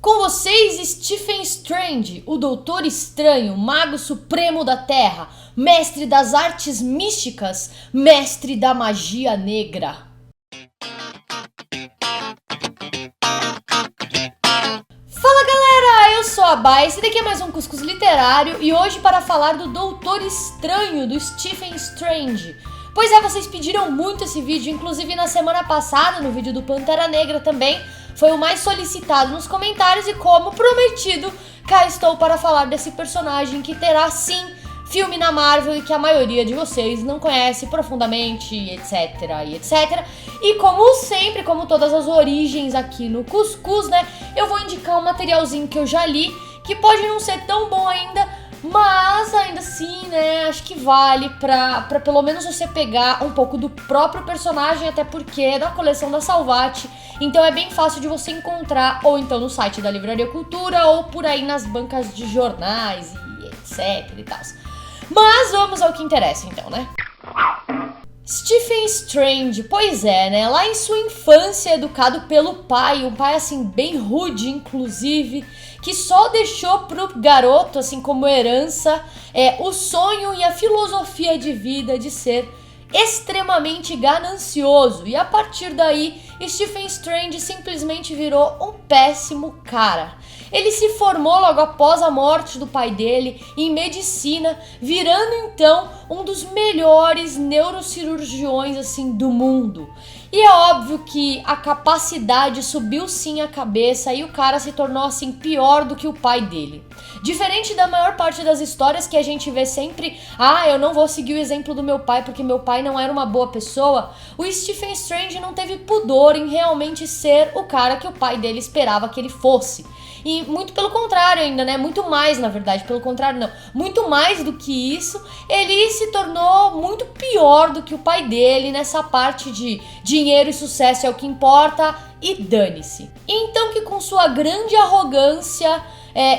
Com vocês, Stephen Strange, o Doutor Estranho, Mago Supremo da Terra, mestre das artes místicas, mestre da magia negra. Fala galera, eu sou a Bai, esse daqui é mais um Cuscuz Literário e hoje para falar do Doutor Estranho, do Stephen Strange. Pois é, vocês pediram muito esse vídeo, inclusive na semana passada, no vídeo do Pantera Negra também, foi o mais solicitado nos comentários e como prometido, cá estou para falar desse personagem que terá sim filme na Marvel e que a maioria de vocês não conhece profundamente, etc, e etc. E como sempre, como todas as origens aqui no Cuscuz, né, eu vou indicar um materialzinho que eu já li, que pode não ser tão bom ainda, mas ainda assim, né, acho que vale pra pelo menos você pegar um pouco do próprio personagem, até porque é da coleção da Salvat, então é bem fácil de você encontrar, ou então no site da Livraria Cultura, ou por aí nas bancas de jornais e etc e tal. Mas vamos ao que interessa então, né? Stephen Strange, pois é, né, lá em sua infância educado pelo pai, um pai assim bem rude inclusive, que só deixou pro garoto assim como herança o sonho e a filosofia de vida de ser extremamente ganancioso, e a partir daí Stephen Strange simplesmente virou um péssimo cara. Ele se formou logo após a morte do pai dele em medicina, virando então um dos melhores neurocirurgiões assim do mundo. E é óbvio que a capacidade subiu sim a cabeça e o cara se tornou assim pior do que o pai dele. Diferente da maior parte das histórias que a gente vê sempre, eu não vou seguir o exemplo do meu pai porque meu pai não era uma boa pessoa, o Stephen Strange não teve pudor em realmente ser o cara que o pai dele esperava que ele fosse. E muito pelo contrário ainda, né? Muito mais, na verdade, pelo contrário não. Muito mais do que isso, ele se tornou muito pior do que o pai dele nessa parte de dinheiro e sucesso é o que importa e dane-se. Então que com sua grande arrogância,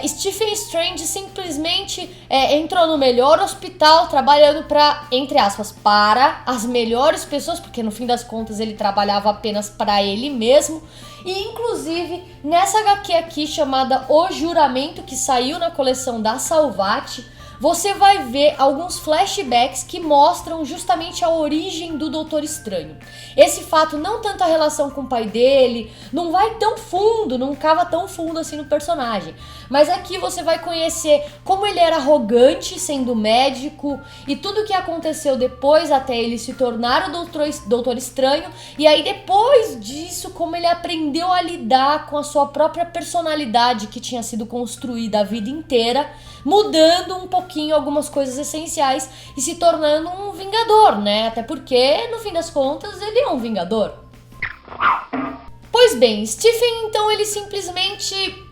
Stephen Strange simplesmente entrou no melhor hospital trabalhando para, entre aspas, para as melhores pessoas, porque no fim das contas ele trabalhava apenas para ele mesmo. E inclusive nessa HQ aqui chamada O Juramento, que saiu na coleção da Salvat, você vai ver alguns flashbacks que mostram justamente a origem do Doutor Estranho. Esse fato, não tanto a relação com o pai dele, não vai tão fundo, não cava tão fundo assim no personagem. Mas aqui você vai conhecer como ele era arrogante sendo médico e tudo o que aconteceu depois até ele se tornar o Doutor Estranho. E aí depois disso, como ele aprendeu a lidar com a sua própria personalidade que tinha sido construída a vida inteira, mudando um pouquinho algumas coisas essenciais e se tornando um vingador, né? Até porque, no fim das contas, ele é um vingador. Pois bem, Stephen, então, ele simplesmente...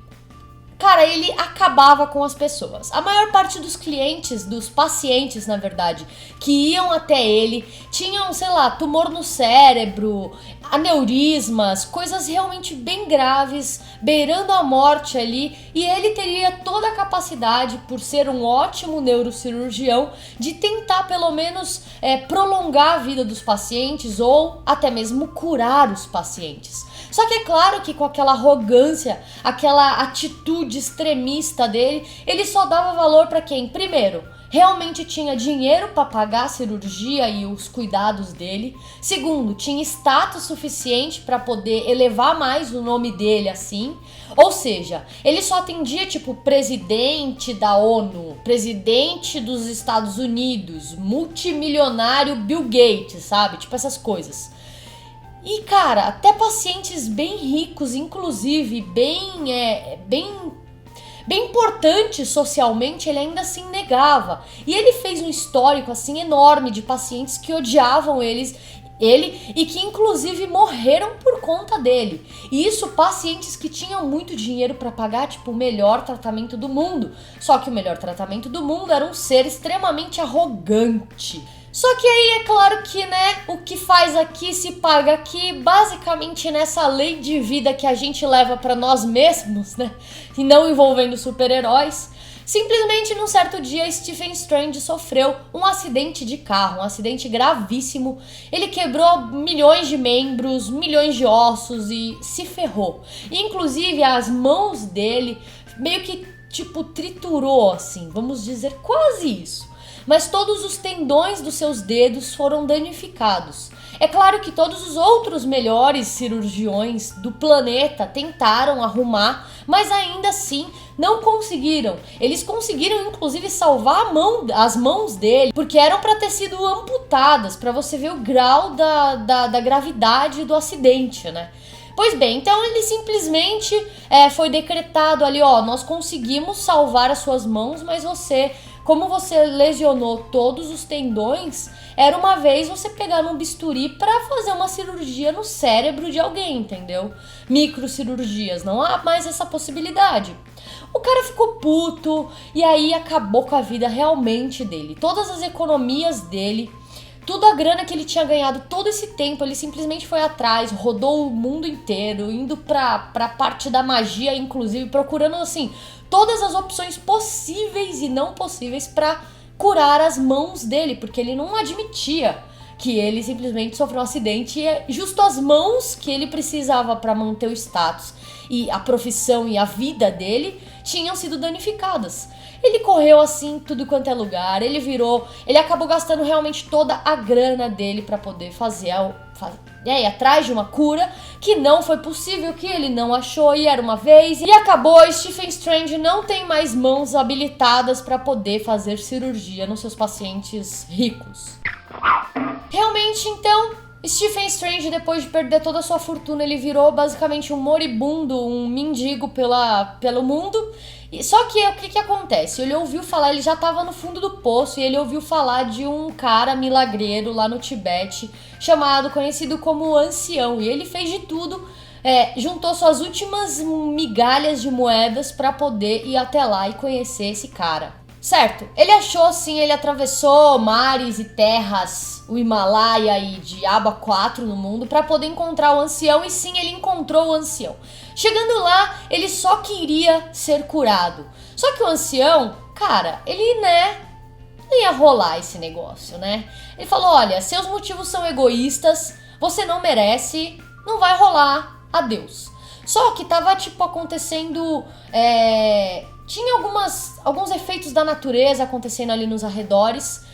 Cara, ele acabava com as pessoas. A maior parte dos clientes, dos pacientes, na verdade, que iam até ele, tinham, sei lá, tumor no cérebro, aneurismas, coisas realmente bem graves, beirando a morte ali, e ele teria toda a capacidade, por ser um ótimo neurocirurgião, de tentar pelo menos prolongar a vida dos pacientes ou até mesmo curar os pacientes. Só que é claro que com aquela arrogância, aquela atitude extremista dele, ele só dava valor para quem, primeiro, realmente tinha dinheiro para pagar a cirurgia e os cuidados dele. Segundo, tinha status suficiente para poder elevar mais o nome dele assim. Ou seja, ele só atendia tipo presidente da ONU, presidente dos Estados Unidos, multimilionário Bill Gates, sabe? Tipo essas coisas. E cara, até pacientes bem ricos, inclusive bem importantes socialmente, ele ainda assim negava. E ele fez um histórico assim enorme de pacientes que odiavam ele e que inclusive morreram por conta dele. E isso pacientes que tinham muito dinheiro para pagar tipo o melhor tratamento do mundo. Só que o melhor tratamento do mundo era um ser extremamente arrogante. Só que aí é claro que, né, o que faz aqui se paga aqui, basicamente nessa lei de vida que a gente leva pra nós mesmos, né, e não envolvendo super-heróis. Simplesmente num certo dia, Stephen Strange sofreu um acidente de carro, um acidente gravíssimo. Ele quebrou milhões de membros, milhões de ossos e se ferrou. E, inclusive as mãos dele meio que tipo triturou, assim, vamos dizer quase isso. Mas todos os tendões dos seus dedos foram danificados. É claro que todos os outros melhores cirurgiões do planeta tentaram arrumar, mas ainda assim não conseguiram. Eles conseguiram inclusive salvar as mãos dele, porque eram para ter sido amputadas, para você ver o grau da gravidade do acidente, né? Pois bem, então ele simplesmente foi decretado ali, ó, nós conseguimos salvar as suas mãos, mas como você lesionou todos os tendões, era uma vez você pegar um bisturi pra fazer uma cirurgia no cérebro de alguém, entendeu? Microcirurgias, não há mais essa possibilidade. O cara ficou puto e aí acabou com a vida realmente dele. Todas as economias dele, toda a grana que ele tinha ganhado todo esse tempo, ele simplesmente foi atrás, rodou o mundo inteiro, indo pra parte da magia, inclusive, procurando, assim, todas as opções possíveis e não possíveis pra curar as mãos dele, porque ele não admitia que ele simplesmente sofreu um acidente e justo as mãos que ele precisava pra manter o status e a profissão e a vida dele tinham sido danificadas. Ele correu assim tudo quanto é lugar, ele acabou gastando realmente toda a grana dele pra poder ir atrás de uma cura que não foi possível, que ele não achou e era uma vez, e acabou. Stephen Strange não tem mais mãos habilitadas pra poder fazer cirurgia nos seus pacientes ricos. Realmente, então, Stephen Strange, depois de perder toda a sua fortuna, ele virou basicamente um moribundo, um mendigo pelo mundo. Só que o que acontece? Ele ouviu falar, ele já estava no fundo do poço e ele ouviu falar de um cara milagreiro lá no Tibete, conhecido como o Ancião. E ele fez de tudo, juntou suas últimas migalhas de moedas para poder ir até lá e conhecer esse cara. Certo, ele achou assim, ele atravessou mares e terras, o Himalaia e diabo 4 no mundo para poder encontrar o Ancião, e sim, ele encontrou o Ancião. Chegando lá, ele só queria ser curado. Só que o Ancião, cara, ele, não ia rolar esse negócio, né? Ele falou, olha, seus motivos são egoístas, você não merece, não vai rolar, adeus. Só que tava, tipo, acontecendo, tinha alguns efeitos da natureza acontecendo ali nos arredores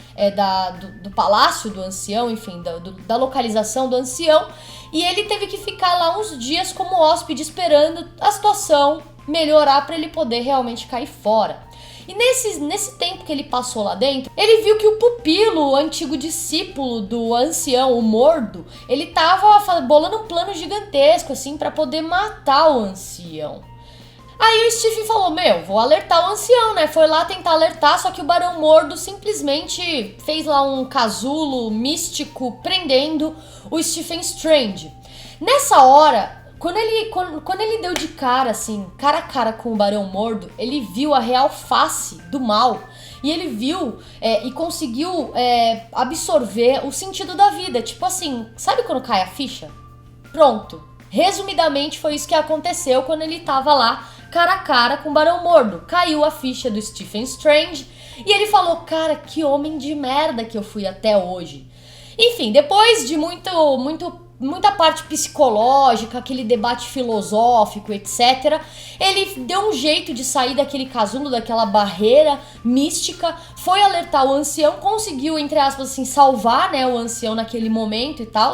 do palácio do Ancião, enfim, da localização do Ancião, e ele teve que ficar lá uns dias como hóspede esperando a situação melhorar para ele poder realmente cair fora. E nesse tempo que ele passou lá dentro, ele viu que o pupilo, o antigo discípulo do Ancião, o Mordo, ele tava bolando um plano gigantesco assim para poder matar o Ancião. Aí o Stephen falou, vou alertar o Ancião, né? Foi lá tentar alertar, só que o Barão Mordo simplesmente fez lá um casulo místico prendendo o Stephen Strange. Nessa hora, quando ele deu de cara, assim, cara a cara com o Barão Mordo, ele viu a real face do mal. E ele viu e conseguiu absorver o sentido da vida. Tipo assim, sabe quando cai a ficha? Pronto. Resumidamente, foi isso que aconteceu quando ele tava lá, cara a cara com o Barão Mordo. Caiu a ficha do Stephen Strange e ele falou, cara, que homem de merda que eu fui até hoje. Enfim, depois de muita parte psicológica, aquele debate filosófico, etc., ele deu um jeito de sair daquele casulo, daquela barreira mística, foi alertar o Ancião, conseguiu, entre aspas, assim, salvar, né, o Ancião naquele momento e tal,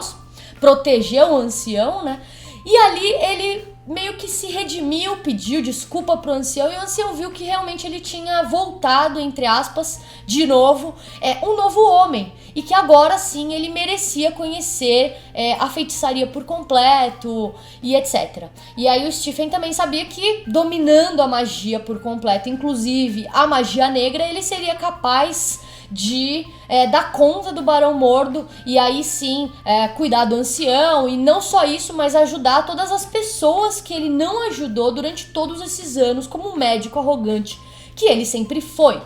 proteger o Ancião, né, e ali ele meio que se redimiu, pediu desculpa pro Ancião, e o Ancião viu que realmente ele tinha voltado, entre aspas, de novo, um novo homem, e que agora sim ele merecia conhecer a feitiçaria por completo e etc. E aí o Stephen também sabia que dominando a magia por completo, inclusive a magia negra, ele seria capaz de dar conta do Barão Mordo e aí sim cuidar do Ancião, e não só isso, mas ajudar todas as pessoas que ele não ajudou durante todos esses anos como um médico arrogante que ele sempre foi.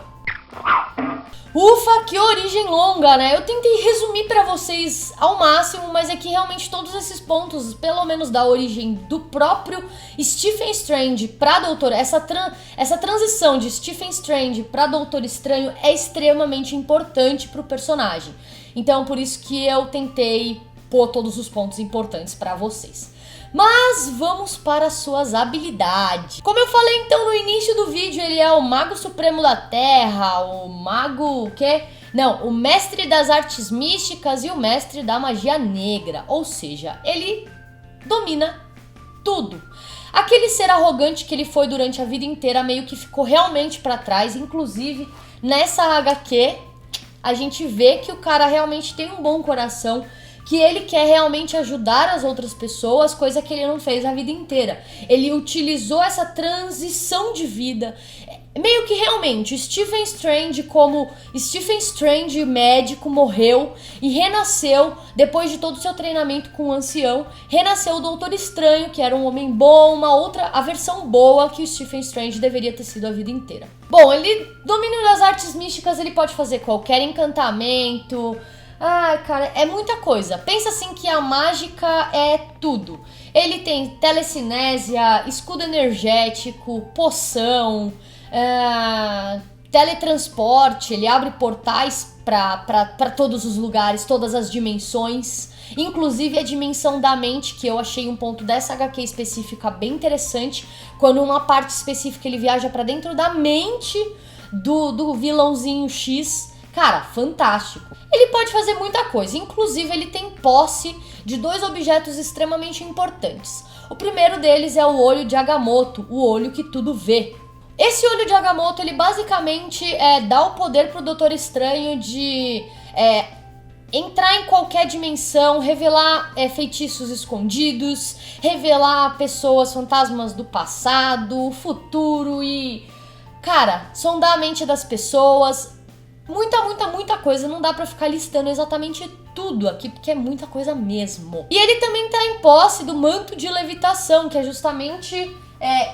Ufa, que origem longa, né? Eu tentei resumir pra vocês ao máximo, mas é que realmente todos esses pontos, pelo menos da origem do próprio Stephen Strange pra Doutor... Essa transição de Stephen Strange pra Doutor Estranho é extremamente importante pro personagem. Então, por isso que eu tentei pôr todos os pontos importantes pra vocês. Mas vamos para suas habilidades. Como eu falei então no início do vídeo, ele é o Mago Supremo da Terra, o Mago... o quê? Não, o Mestre das Artes Místicas e o Mestre da Magia Negra. Ou seja, ele domina tudo. Aquele ser arrogante que ele foi durante a vida inteira meio que ficou realmente pra trás. Inclusive, nessa HQ, a gente vê que o cara realmente tem um bom coração, que ele quer realmente ajudar as outras pessoas, coisa que ele não fez a vida inteira. Ele utilizou essa transição de vida, meio que realmente, Stephen Strange como Stephen Strange médico morreu e renasceu, depois de todo o seu treinamento com o ancião, renasceu o Doutor Estranho, que era um homem bom, a versão boa que o Stephen Strange deveria ter sido a vida inteira. Bom, ele, domínio das artes místicas, ele pode fazer qualquer encantamento. Ai, cara, é muita coisa. Pensa assim que a mágica é tudo. Ele tem telecinésia, escudo energético, poção, teletransporte, ele abre portais pra todos os lugares, todas as dimensões. Inclusive a dimensão da mente, que eu achei um ponto dessa HQ específica bem interessante. Quando uma parte específica ele viaja pra dentro da mente do vilãozinho X. Cara, fantástico. Ele pode fazer muita coisa, inclusive ele tem posse de 2 objetos extremamente importantes. O primeiro deles é o olho de Agamotto, o olho que tudo vê. Esse olho de Agamotto, ele basicamente dá o poder pro Doutor Estranho de entrar em qualquer dimensão, revelar feitiços escondidos, revelar pessoas, fantasmas do passado, futuro e... cara, sondar a mente das pessoas... Muita coisa, não dá pra ficar listando exatamente tudo aqui, porque é muita coisa mesmo. E ele também tá em posse do manto de levitação, que é justamente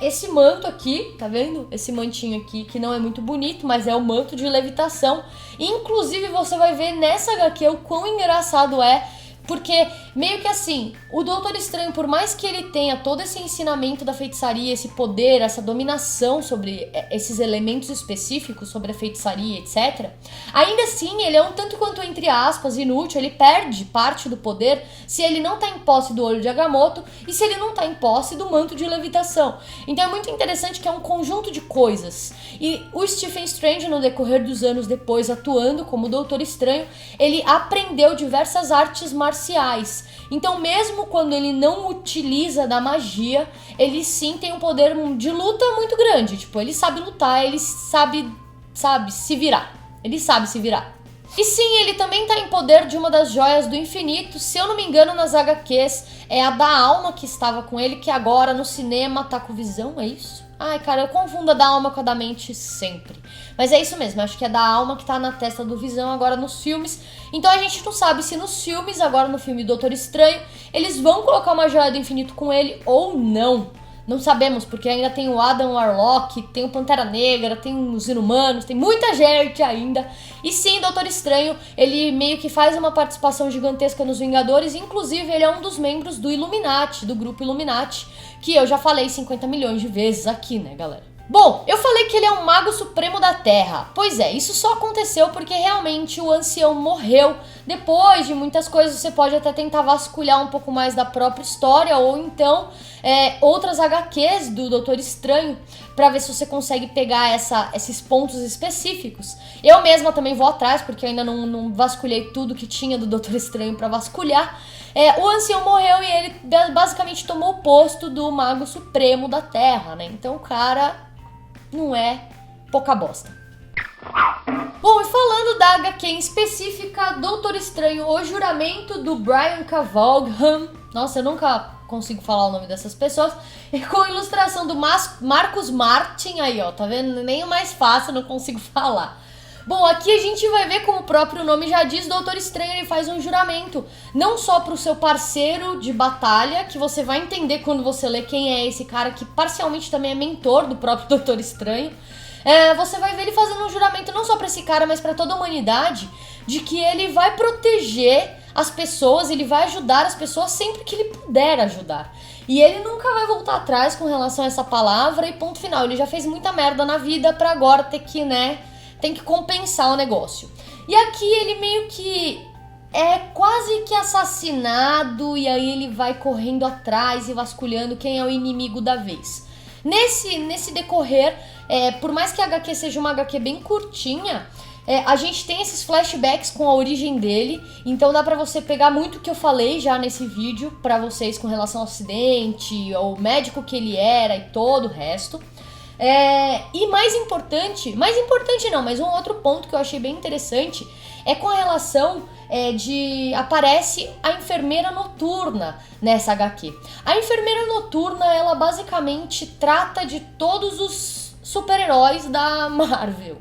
esse manto aqui, tá vendo? Esse mantinho aqui, que não é muito bonito, mas é o manto de levitação. Inclusive, você vai ver nessa HQ o quão engraçado é, porque meio que assim, o Doutor Estranho, por mais que ele tenha todo esse ensinamento da feitiçaria, esse poder, essa dominação sobre esses elementos específicos, sobre a feitiçaria, etc., ainda assim ele é um tanto quanto, entre aspas, inútil, ele perde parte do poder se ele não tá em posse do olho de Agamotto e se ele não tá em posse do manto de levitação. Então é muito interessante que é um conjunto de coisas. E o Stephen Strange, no decorrer dos anos depois, atuando como Doutor Estranho, ele aprendeu diversas artes marciais. Então mesmo quando ele não utiliza da magia, ele sim tem um poder de luta muito grande. Tipo, ele sabe lutar, ele sabe se virar. Ele sabe se virar. E sim, ele também tá em poder de uma das joias do infinito. Se eu não me engano, nas HQs, é a da alma que estava com ele, que agora no cinema tá com Visão, é isso? Ai, cara, eu confundo a da alma com a da mente sempre. Mas é isso mesmo, acho que é da alma que tá na testa do Visão agora nos filmes. Então a gente não sabe se nos filmes, agora no filme Doutor Estranho, eles vão colocar uma joia do infinito com ele ou não. Não sabemos, porque ainda tem o Adam Warlock, tem o Pantera Negra, tem os Inumanos, tem muita gente ainda. E sim, Doutor Estranho, ele meio que faz uma participação gigantesca nos Vingadores, inclusive ele é um dos membros do Illuminati, do grupo Illuminati, que eu já falei 50 milhões de vezes aqui, né, galera? Bom, eu falei que ele é um Mago Supremo da Terra. Pois é, isso só aconteceu porque realmente o ancião morreu. Depois de muitas coisas, você pode até tentar vasculhar um pouco mais da própria história, ou então outras HQs do Doutor Estranho, pra ver se você consegue pegar esses pontos específicos. Eu mesma também vou atrás, porque eu ainda não vasculhei tudo que tinha do Doutor Estranho pra vasculhar. O ancião morreu e ele basicamente tomou o posto do Mago Supremo da Terra, né? Então o cara não é pouca bosta. Bom, e falando da HQ em específica, Doutor Estranho, o Juramento do Brian K. Vaughan. Nossa, eu nunca consigo falar o nome dessas pessoas. E com ilustração do Marcos Martin, aí ó, tá vendo? Nem o mais fácil, não consigo falar. Bom, aqui a gente vai ver, como o próprio nome já diz, Doutor Estranho ele faz um juramento, não só pro seu parceiro de batalha, que você vai entender quando você lê quem é esse cara, que parcialmente também é mentor do próprio Doutor Estranho, você vai ver ele fazendo um juramento não só pra esse cara, mas pra toda a humanidade, de que ele vai proteger as pessoas, ele vai ajudar as pessoas sempre que ele puder ajudar. E ele nunca vai voltar atrás com relação a essa palavra e ponto final. Ele já fez muita merda na vida pra agora ter que, tem que compensar o negócio. E aqui ele meio que é quase que assassinado e aí ele vai correndo atrás e vasculhando quem é o inimigo da vez. Nesse decorrer, por mais que a HQ seja uma HQ bem curtinha, a gente tem esses flashbacks com a origem dele, então dá pra você pegar muito o que eu falei já nesse vídeo pra vocês com relação ao acidente, ao médico que ele era e todo o resto. E mais importante não, mas um outro ponto que eu achei bem interessante é com a relação aparece a enfermeira noturna nessa HQ. A enfermeira noturna, ela basicamente trata de todos os super-heróis da Marvel,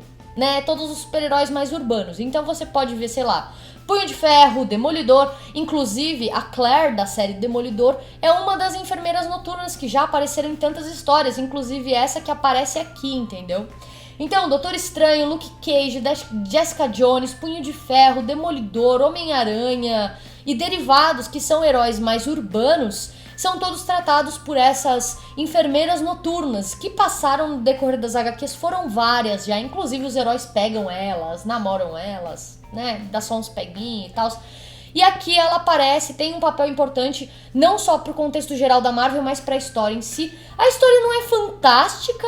todos os super-heróis mais urbanos. Então você pode ver, sei lá, Punho de Ferro, Demolidor, inclusive a Claire da série Demolidor é uma das enfermeiras noturnas que já apareceram em tantas histórias, inclusive essa que aparece aqui, entendeu? Então, Doutor Estranho, Luke Cage, Jessica Jones, Punho de Ferro, Demolidor, Homem-Aranha e derivados que são heróis mais urbanos, são todos tratados por essas enfermeiras noturnas que passaram no decorrer das HQs, foram várias já, inclusive os heróis pegam elas, namoram elas, dá só uns peguinhos e tal. E aqui ela aparece, tem um papel importante, não só pro contexto geral da Marvel, mas pra história em si. A história não é fantástica,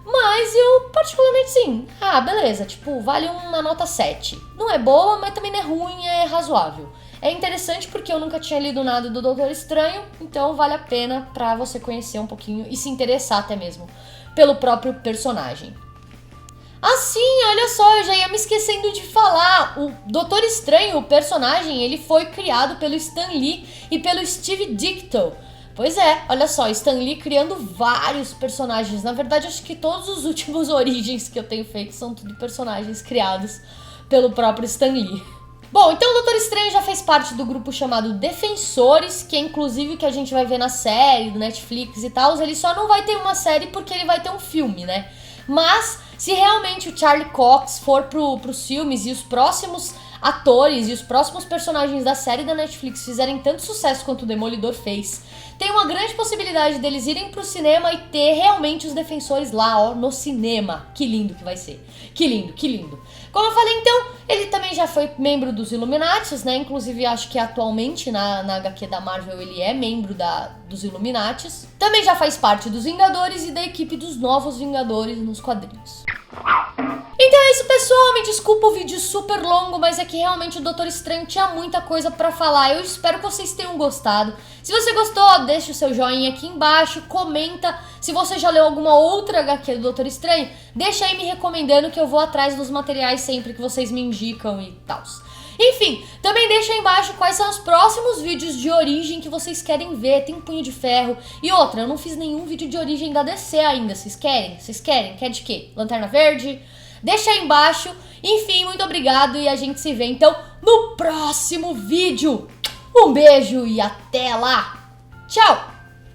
mas eu particularmente sim, beleza, vale uma nota 7. Não é boa, mas também não é ruim, é razoável. É interessante porque eu nunca tinha lido nada do Doutor Estranho, então vale a pena pra você conhecer um pouquinho e se interessar até mesmo pelo próprio personagem. Assim, olha só, eu já ia me esquecendo de falar, o Doutor Estranho, o personagem, ele foi criado pelo Stan Lee e pelo Steve Ditko. Pois é, olha só, Stan Lee criando vários personagens. Na verdade, acho que todos os últimos Origens que eu tenho feito são tudo personagens criados pelo próprio Stan Lee. Bom, então o Doutor Estranho já fez parte do grupo chamado Defensores, que é inclusive o que a gente vai ver na série do Netflix e tal. Ele só não vai ter uma série porque ele vai ter um filme, Mas, se realmente o Charlie Cox for pros filmes e os próximos atores e os próximos personagens da série da Netflix fizerem tanto sucesso quanto o Demolidor fez, tem uma grande possibilidade deles irem pro cinema e ter realmente os Defensores lá, no cinema. Que lindo que vai ser. Que lindo, que lindo. Como eu falei, então, ele também já foi membro dos Illuminatis, Inclusive, acho que atualmente na HQ da Marvel ele é membro dos Illuminatis. Também já faz parte dos Vingadores e da equipe dos Novos Vingadores nos quadrinhos. Então é isso, pessoal, me desculpa o vídeo super longo, mas é que realmente o Doutor Estranho tinha muita coisa pra falar. Eu espero que vocês tenham gostado. Se você gostou, deixa o seu joinha aqui embaixo, comenta. Se você já leu alguma outra HQ do Doutor Estranho, deixa aí me recomendando que eu vou atrás dos materiais sempre que vocês me indicam e tal. Enfim, também deixa aí embaixo quais são os próximos vídeos de origem que vocês querem ver. Tem Punho de Ferro. E outra, eu não fiz nenhum vídeo de origem da DC ainda. Vocês querem? Vocês querem? Quer de quê? Lanterna Verde? Deixa aí embaixo. Enfim, muito obrigado e a gente se vê então no próximo vídeo. Um beijo e até lá. Tchau!